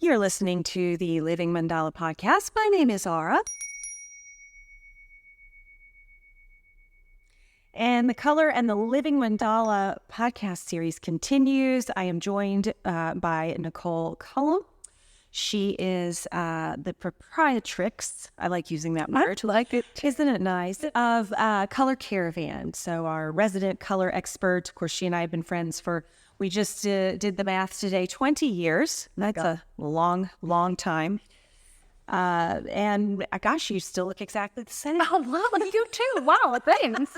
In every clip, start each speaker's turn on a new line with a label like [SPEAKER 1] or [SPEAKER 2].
[SPEAKER 1] You're listening to the Living Mandala podcast. My name is Ara. And the Color and the Living Mandala podcast series continues. I am joined by Nicole Cullum. She is the proprietrix, I like using that word.
[SPEAKER 2] I like it.
[SPEAKER 1] Isn't it nice? Of Color Caravan. So our resident color expert. Of course, she and I have been friends for, we just did the math today, 20 years. That's a long, long time. And gosh, you still look exactly the same.
[SPEAKER 2] Oh, wow, you too. Wow, thanks.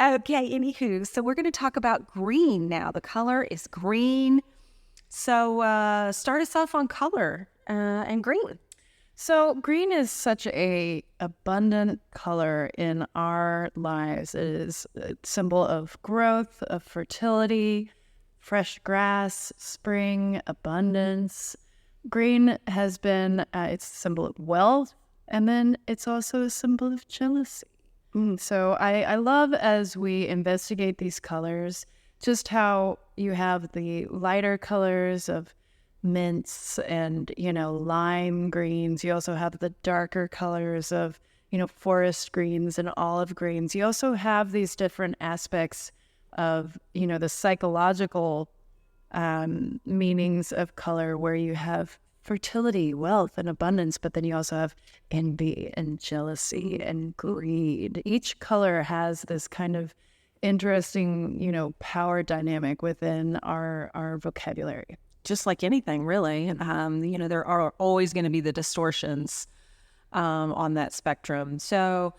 [SPEAKER 1] Okay, anywho, so we're going to talk about green now. The color is green. So start us off on color and green.
[SPEAKER 2] So green is such a abundant color in our lives. It is a symbol of growth, of fertility, fresh grass, spring, abundance. Green has been, it's a symbol of wealth, and then it's also a symbol of jealousy. So I love, as we investigate these colors, just how you have the lighter colors of mints and, lime greens. You also have the darker colors of, forest greens and olive greens. You also have these different aspects of, the psychological meanings of color, where you have fertility, wealth, and abundance, but then you also have envy and jealousy and greed. Each color has this kind of interesting, power dynamic within our vocabulary.
[SPEAKER 1] Just like anything, really. There are always going to be the distortions on that spectrum. So,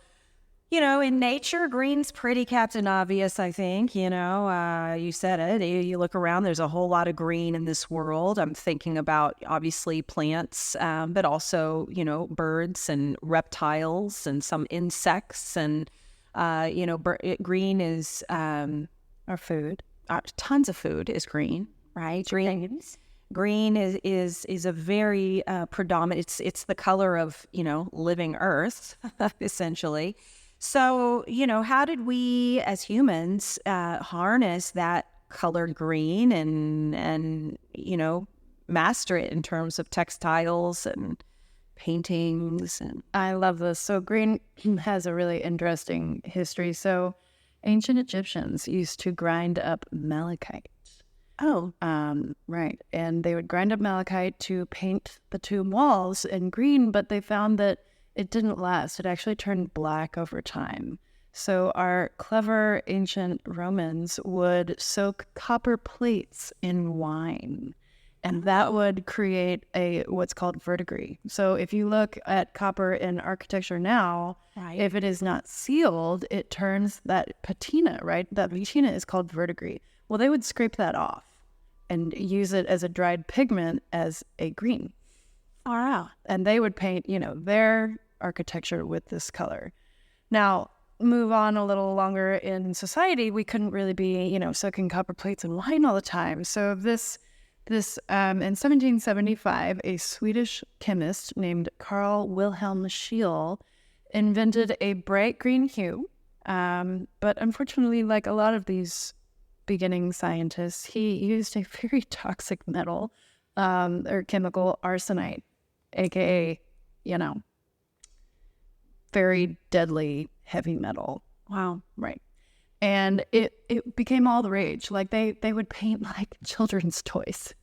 [SPEAKER 1] in nature, green's pretty Captain Obvious, I think. You said it. You look around, there's a whole lot of green in this world. I'm thinking about, obviously, plants, but also, birds and reptiles and some insects. And, green is
[SPEAKER 2] Our food.
[SPEAKER 1] Tons of food is green, right? Green is a very predominant. It's the color of living Earth, essentially. So how did we as humans harness that colored green and master it in terms of textiles and paintings? And
[SPEAKER 2] I love this. So green has a really interesting history. So ancient Egyptians used to grind up malachite.
[SPEAKER 1] Oh,
[SPEAKER 2] right. And they would grind up malachite to paint the tomb walls in green, but they found that it didn't last. It actually turned black over time. So our clever ancient Romans would soak copper plates in wine, and that would create what's called verdigris. So if you look at copper in architecture now,
[SPEAKER 1] right.
[SPEAKER 2] If it is not sealed, it turns that patina, right? That patina is called verdigris. Well, they would scrape that off and use it as a dried pigment as a green.
[SPEAKER 1] Wow.
[SPEAKER 2] And they would paint, their architecture with this color. Now, move on a little longer in society, we couldn't really be, soaking copper plates in wine all the time. So this in 1775, a Swedish chemist named Carl Wilhelm Scheele invented a bright green hue. But unfortunately, like a lot of these beginning scientists, he used a very toxic metal or chemical, arsenite, aka, very deadly heavy metal.
[SPEAKER 1] Wow.
[SPEAKER 2] Right. And it became all the rage. Like they would paint like children's toys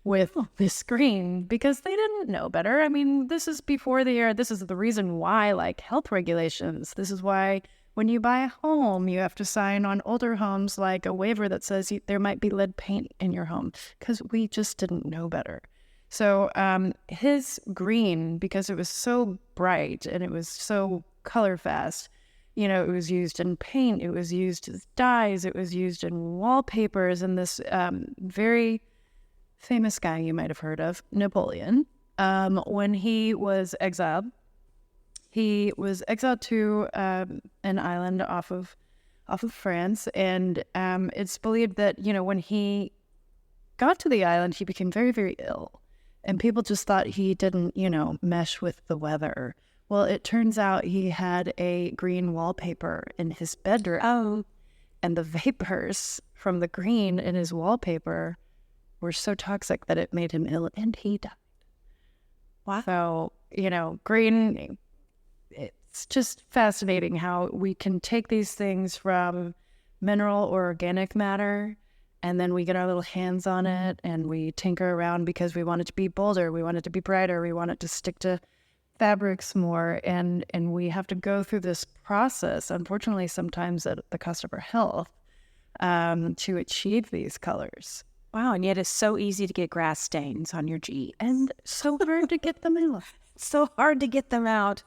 [SPEAKER 2] with this green because they didn't know better. I mean, this is before the era. This is the reason why, like, health regulations. This is why when you buy a home, you have to sign on older homes like a waiver that says there might be lead paint in your home, because we just didn't know better. So his green, because it was so bright and it was so color fast, it was used in paint, it was used as dyes, it was used in wallpapers. And this very famous guy you might have heard of, Napoleon, when he was exiled to an island off of France. And it's believed that, when he got to the island, he became very, very ill. And people just thought he didn't, mesh with the weather. Well, it turns out he had a green wallpaper in his bedroom.
[SPEAKER 1] Oh.
[SPEAKER 2] And the vapors from the green in his wallpaper were so toxic that it made him ill, and he died.
[SPEAKER 1] Wow.
[SPEAKER 2] So, green, it's just fascinating how we can take these things from mineral or organic matter, and then we get our little hands on it and we tinker around because we want it to be bolder, we want it to be brighter, we want it to stick to fabrics more, and we have to go through this process, unfortunately sometimes at the cost of our health, to achieve these colors.
[SPEAKER 1] Wow, and yet it's so easy to get grass stains on your jeans.
[SPEAKER 2] And so hard to get them out.
[SPEAKER 1] So hard to get them out.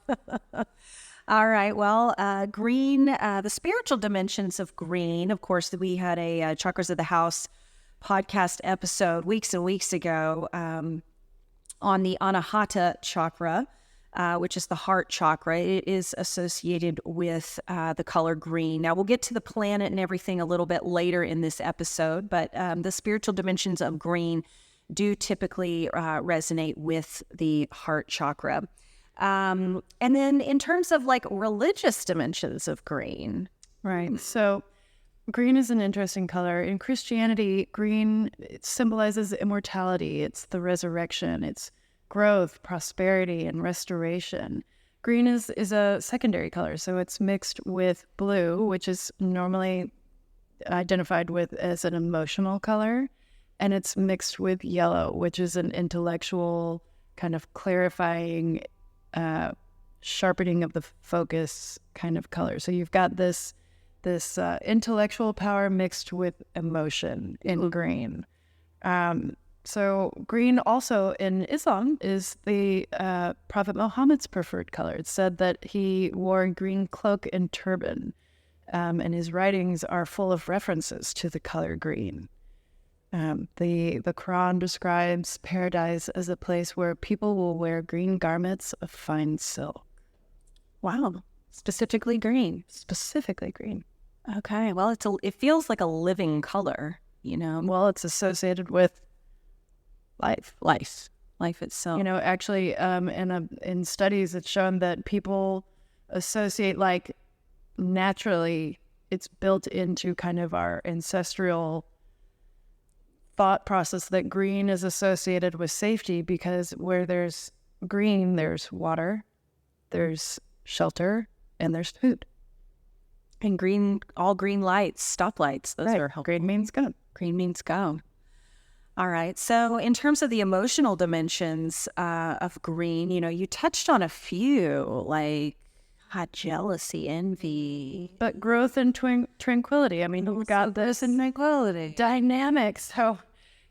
[SPEAKER 1] All right, well, green, the spiritual dimensions of green. Of course, we had a Chakras of the House podcast episode weeks and weeks ago on the Anahata chakra, which is the heart chakra. It is associated with the color green. Now, we'll get to the planet and everything a little bit later in this episode, but the spiritual dimensions of green do typically resonate with the heart chakra. And then in terms of like religious dimensions of green.
[SPEAKER 2] Right. So green is an interesting color. In Christianity, green, it symbolizes immortality. It's the resurrection. It's growth, prosperity, and restoration. Green is a secondary color, so it's mixed with blue, which is normally identified with as an emotional color, and it's mixed with yellow, which is an intellectual kind of clarifying, sharpening of the focus kind of color. So you've got this intellectual power mixed with emotion in green. So green also in Islam is the Prophet Muhammad's preferred color. It's said that he wore a green cloak and turban, and his writings are full of references to the color green. The Quran describes paradise as a place where people will wear green garments of fine silk.
[SPEAKER 1] Wow, specifically green.
[SPEAKER 2] Specifically green.
[SPEAKER 1] Okay, well, it feels like a living color,
[SPEAKER 2] Well, it's associated with
[SPEAKER 1] life itself.
[SPEAKER 2] Actually, in studies, it's shown that people associate, like, naturally, it's built into kind of our ancestral thought process that green is associated with safety, because where there's green, there's water, there's shelter, and there's food.
[SPEAKER 1] And green, all green lights, stoplights, those are helpful.
[SPEAKER 2] Green means go.
[SPEAKER 1] Green means go. All right. So in terms of the emotional dimensions of green, you touched on a few, like jealousy, envy.
[SPEAKER 2] But growth and tranquility. I mean, we've got this
[SPEAKER 1] and tranquility
[SPEAKER 2] dynamics. So,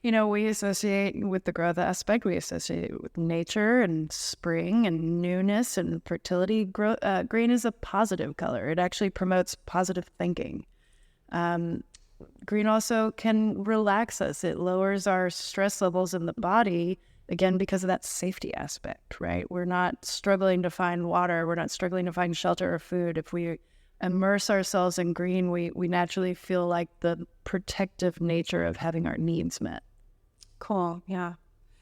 [SPEAKER 2] we associate with the growth aspect, we associate it with nature and spring and newness and fertility. Green is a positive color. It actually promotes positive thinking. Green also can relax us. It lowers our stress levels in the body, again, because of that safety aspect, right? We're not struggling to find water. We're not struggling to find shelter or food. If we immerse ourselves in green, we naturally feel like the protective nature of having our needs met.
[SPEAKER 1] Cool, yeah.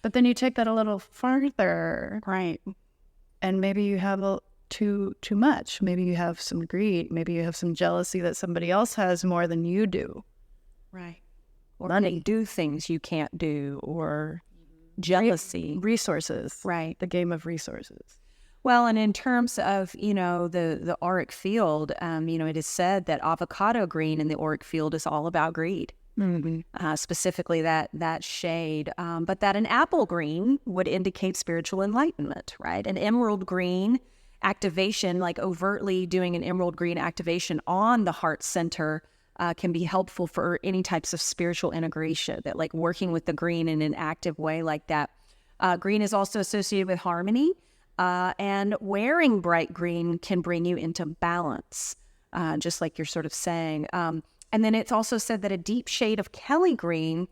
[SPEAKER 2] But then you take that a little farther.
[SPEAKER 1] Right.
[SPEAKER 2] And maybe you have too much. Maybe you have some greed. Maybe you have some jealousy that somebody else has more than you do.
[SPEAKER 1] Right. Or they do things you can't do, or jealousy.
[SPEAKER 2] Resources.
[SPEAKER 1] Right.
[SPEAKER 2] The game of resources.
[SPEAKER 1] Well, and in terms of, the auric field, it is said that avocado green in the auric field is all about greed. Mm-hmm. Specifically that shade. But that an apple green would indicate spiritual enlightenment, right? An emerald green activation, like overtly doing an emerald green activation on the heart center, can be helpful for any types of spiritual integration, that like working with the green in an active way like that. Green is also associated with harmony, and wearing bright green can bring you into balance, just like you're sort of saying. And then it's also said that a deep shade of Kelly green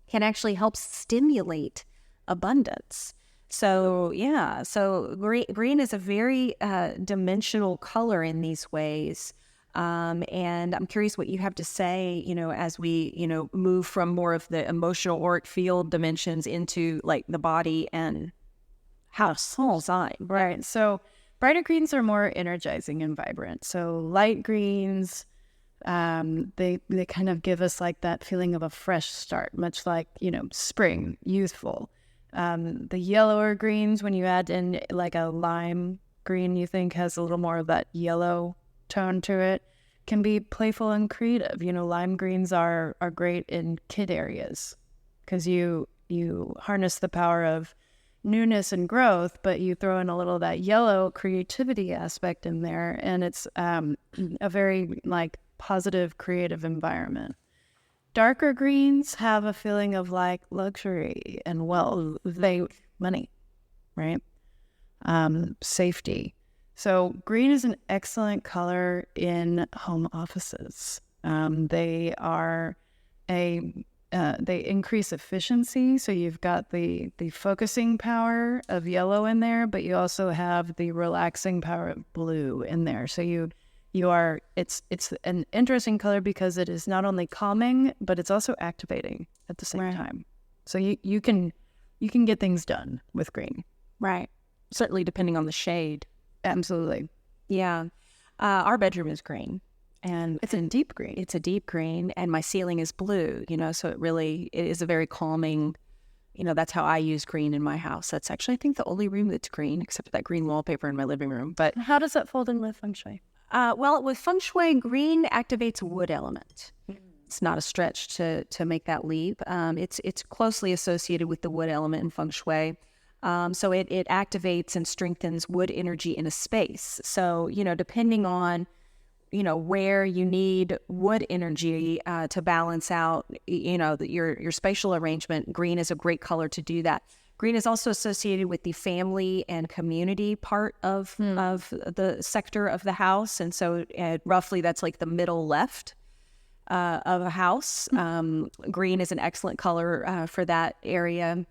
[SPEAKER 1] can actually help stimulate abundance. So, yeah, so green is a very dimensional color in these ways. And I'm curious what you have to say, as we, move from more of the emotional auric field dimensions into like the body and soul side.
[SPEAKER 2] Right. So brighter greens are more energizing and vibrant. So light greens, They kind of give us like that feeling of a fresh start, much like, spring, youthful. The yellower greens, when you add in like a lime green, you think has a little more of that yellow tone to it, can be playful and creative. Lime greens are great in kid areas because you harness the power of newness and growth, but you throw in a little of that yellow creativity aspect in there, and it's a very like positive, creative environment. Darker greens have a feeling of like luxury and wealth, money, right? Safety. So green is an excellent color in home offices. They increase efficiency. So you've got the focusing power of yellow in there, but you also have the relaxing power of blue in there. So it's an interesting color because it is not only calming, but it's also activating at the same time. So you can get things done with green.
[SPEAKER 1] Right. Certainly depending on the shade.
[SPEAKER 2] Absolutely.
[SPEAKER 1] Yeah. Our bedroom is green. And
[SPEAKER 2] it's a deep green.
[SPEAKER 1] It's a deep green, and my ceiling is blue, so it is a very calming, that's how I use green in my house. That's actually, I think, the only room that's green, except for that green wallpaper in my living room. But
[SPEAKER 2] how does that fold in with feng shui?
[SPEAKER 1] Well, with feng shui, green activates a wood element. It's not a stretch to make that leap. It's closely associated with the wood element in feng shui. So it activates and strengthens wood energy in a space. So, depending on where you need wood energy to balance out, your spatial arrangement, green is a great color to do that. Green is also associated with the family and community part of the sector of the house. And so roughly that's like the middle left of a house. Green is an excellent color for that area.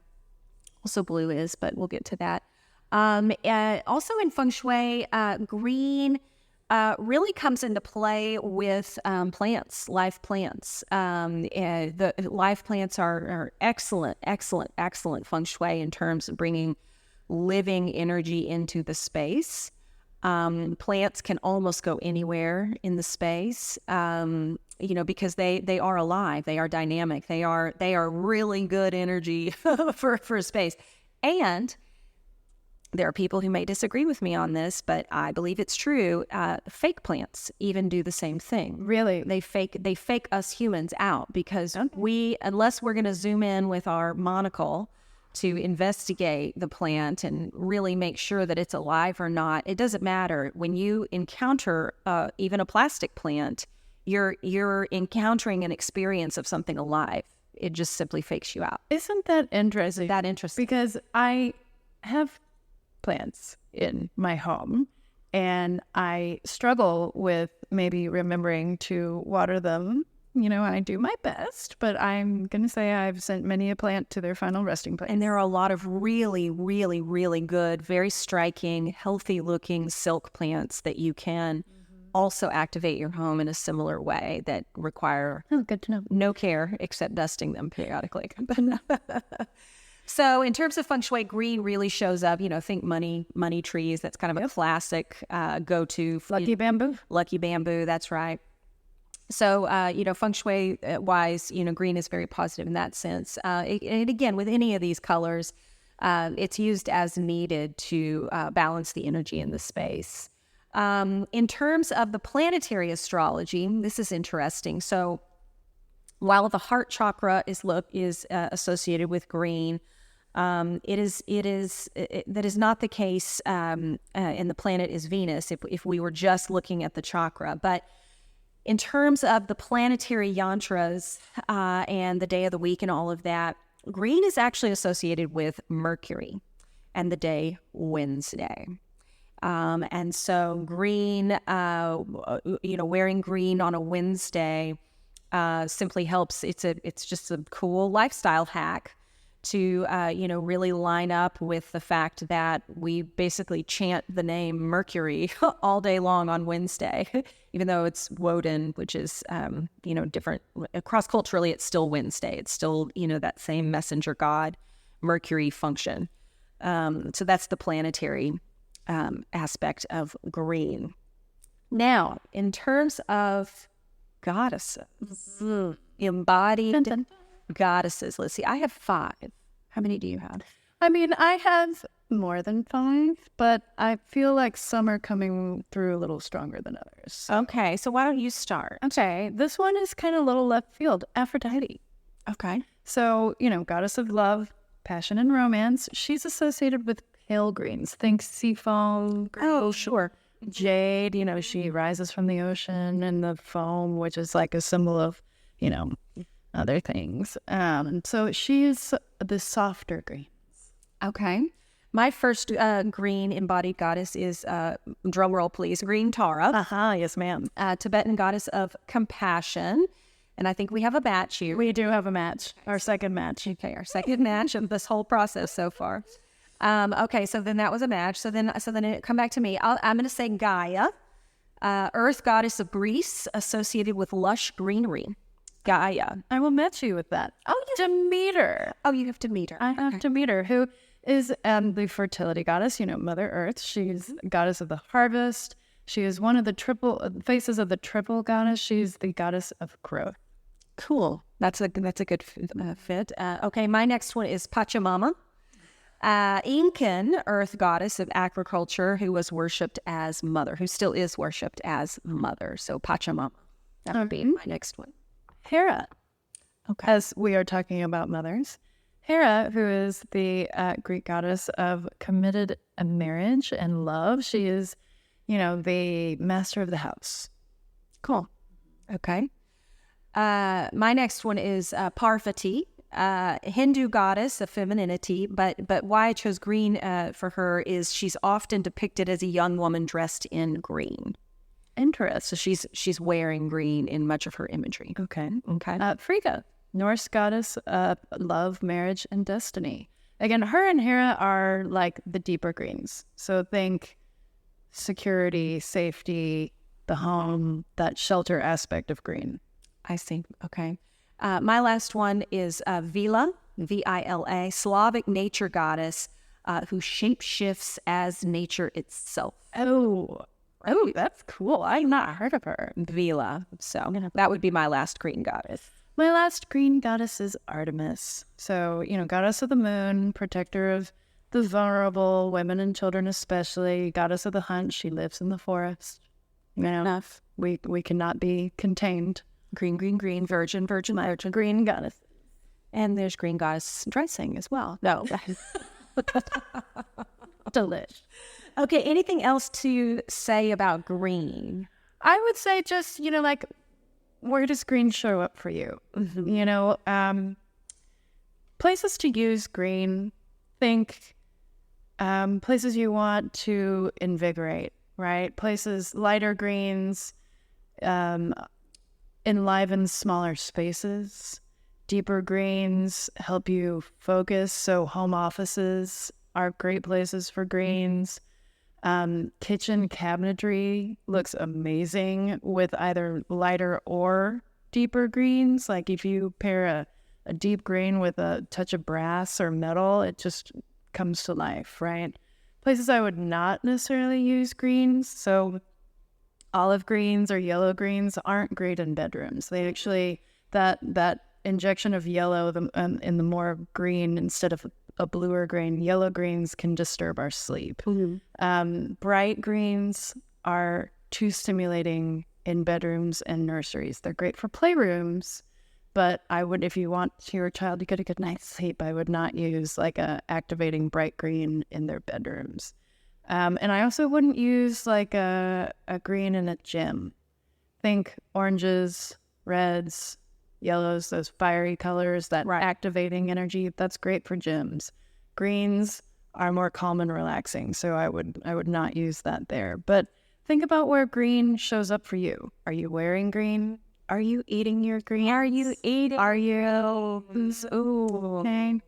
[SPEAKER 1] Also blue is, but we'll get to that. Also in feng shui, green really comes into play with plants, live plants. The live plants are excellent feng shui in terms of bringing living energy into the space. Plants can almost go anywhere in the space, because they are alive, they are dynamic, they are really good energy for a space. And there are people who may disagree with me on this, but I believe it's true. Fake plants even do the same thing.
[SPEAKER 2] Really?
[SPEAKER 1] They fake us humans out because unless we're going to zoom in with our monocle to investigate the plant and really make sure that it's alive or not, it doesn't matter. When you encounter even a plastic plant, you're encountering an experience of something alive. It just simply fakes you out.
[SPEAKER 2] Isn't that interesting? Because I have plants in my home and I struggle with maybe remembering to water them. I do my best, but I'm going to say I've sent many a plant to their final resting place.
[SPEAKER 1] And there are a lot of really, really, really good, very striking, healthy looking silk plants that you can also activate your home in a similar way that require
[SPEAKER 2] good to know.
[SPEAKER 1] No care except dusting them periodically. So in terms of feng shui, green really shows up, think money trees. That's kind of a classic go-to.
[SPEAKER 2] Lucky
[SPEAKER 1] bamboo, that's right. So, feng shui wise, green is very positive in that sense. And again, with any of these colors, it's used as needed to balance the energy in the space. In terms of the planetary astrology, this is interesting. So while the heart chakra is associated with green, that is not the case, and the planet is Venus if we were just looking at the chakra. But in terms of the planetary yantras and the day of the week and all of that, green is actually associated with Mercury and the day Wednesday. And so green, wearing green on a Wednesday simply helps. It's just a cool lifestyle hack to, really line up with the fact that we basically chant the name Mercury all day long on Wednesday, even though it's Woden, which is, different. Cross-culturally, it's still Wednesday. It's still, that same messenger god, Mercury function. So that's the planetary aspect of green. Now, in terms of goddesses. Embodied
[SPEAKER 2] Dun, dun.
[SPEAKER 1] goddesses. Let's see. I have 5. How many do you have?
[SPEAKER 2] I mean, I have more than 5, but I feel like some are coming through a little stronger than others.
[SPEAKER 1] Okay, so why don't you start?
[SPEAKER 2] Okay, this one is kind of a little left field. Aphrodite.
[SPEAKER 1] Okay.
[SPEAKER 2] So, goddess of love, passion, and romance. She's associated with pale greens. Think seafoam,
[SPEAKER 1] Oh, sure.
[SPEAKER 2] jade. She rises from the ocean, and the foam, which is like a symbol of, other things. So she is the softer green.
[SPEAKER 1] Okay. My first green embodied goddess is, drum roll please, Green Tara,
[SPEAKER 2] Yes, ma'am.
[SPEAKER 1] Tibetan goddess of compassion. And I think we have a match here.
[SPEAKER 2] We do have a match. Our second match.
[SPEAKER 1] Okay, our second match of this whole process so far. Okay, so then that was a match. So then it come back to me. I'm going to say Gaia, earth goddess of Greece, associated with lush greenery. Gaia.
[SPEAKER 2] I will match you with that.
[SPEAKER 1] Oh,
[SPEAKER 2] Demeter.
[SPEAKER 1] Oh, you have to meet her.
[SPEAKER 2] I have Demeter, who is the fertility goddess, Mother Earth. She's goddess of the harvest. She is one of the triple faces of the triple goddess. She's the goddess of growth.
[SPEAKER 1] Cool. That's a good fit. Okay, my next one is Pachamama, Incan earth goddess of agriculture, who was worshipped as mother, who still is worshipped as mother. So Pachamama. That would be my next one.
[SPEAKER 2] Hera.
[SPEAKER 1] Okay.
[SPEAKER 2] As we are talking about mothers. Hera, who is the Greek goddess of committed marriage and love. She is, the master of the house.
[SPEAKER 1] Cool. Okay. My next one is Parvati, Hindu goddess of femininity, but why I chose green for her is she's often depicted as a young woman dressed in green.
[SPEAKER 2] Interesting.
[SPEAKER 1] So she's wearing green in much of her imagery.
[SPEAKER 2] Okay.
[SPEAKER 1] Okay.
[SPEAKER 2] Frigga, Norse goddess of love, marriage, and destiny. Again, her and Hera are like the deeper greens. So think security, safety, the home, that shelter aspect of green.
[SPEAKER 1] I see. Okay. My last one is Vila, Vila, Slavic nature goddess who shapeshifts as nature itself.
[SPEAKER 2] Oh, that's cool. I've not heard of her.
[SPEAKER 1] Vila. So that would be my last green goddess.
[SPEAKER 2] My last green goddess is Artemis. So, goddess of the moon, protector of the vulnerable, women and children especially, goddess of the hunt. She lives in the forest.
[SPEAKER 1] Enough.
[SPEAKER 2] We cannot be contained.
[SPEAKER 1] Green, virgin,
[SPEAKER 2] Green goddess.
[SPEAKER 1] and there's green goddess dressing as well. No.
[SPEAKER 2] Delish.
[SPEAKER 1] Okay, anything else to say about green?
[SPEAKER 2] I would say just, where does green show up for you?
[SPEAKER 1] Mm-hmm.
[SPEAKER 2] Places to use green. Think places you want to invigorate, right? Places, lighter greens, enliven smaller spaces. Deeper greens help you focus. So home offices are great places for greens. Kitchen cabinetry looks amazing with either lighter or deeper greens. Like if you pair a deep green with a touch of brass or metal, it just comes to life, right? Places I would not necessarily use greens. So olive greens or yellow greens aren't great in bedrooms. They actually, that injection of yellow in the more green instead of a bluer green, yellow greens can disturb our sleep.
[SPEAKER 1] Mm-hmm.
[SPEAKER 2] Bright greens are too stimulating in bedrooms and nurseries. They're great for playrooms, but if you want your child to get a good night's sleep, I would not use like a activating bright green in their bedrooms. And I also wouldn't use like a green in a gym. Think oranges, reds, yellows, those fiery colors, that activating energy. That's great for gyms. Greens are more calm and relaxing, so I would not use that there. But think about where green shows up for you. Are you wearing green? Are you eating your green?
[SPEAKER 1] Are you eating?
[SPEAKER 2] Are you?
[SPEAKER 1] Ooh.
[SPEAKER 2] Okay.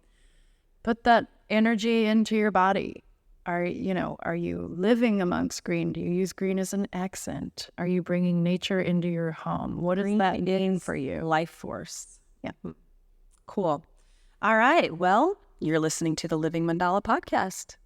[SPEAKER 2] Put that energy into your body. Are you living amongst green? Do you use green as an accent? Are you bringing nature into your home? What does that mean for you?
[SPEAKER 1] Life force.
[SPEAKER 2] Yeah.
[SPEAKER 1] Cool. All right. Well, you're listening to the Living Mandala podcast.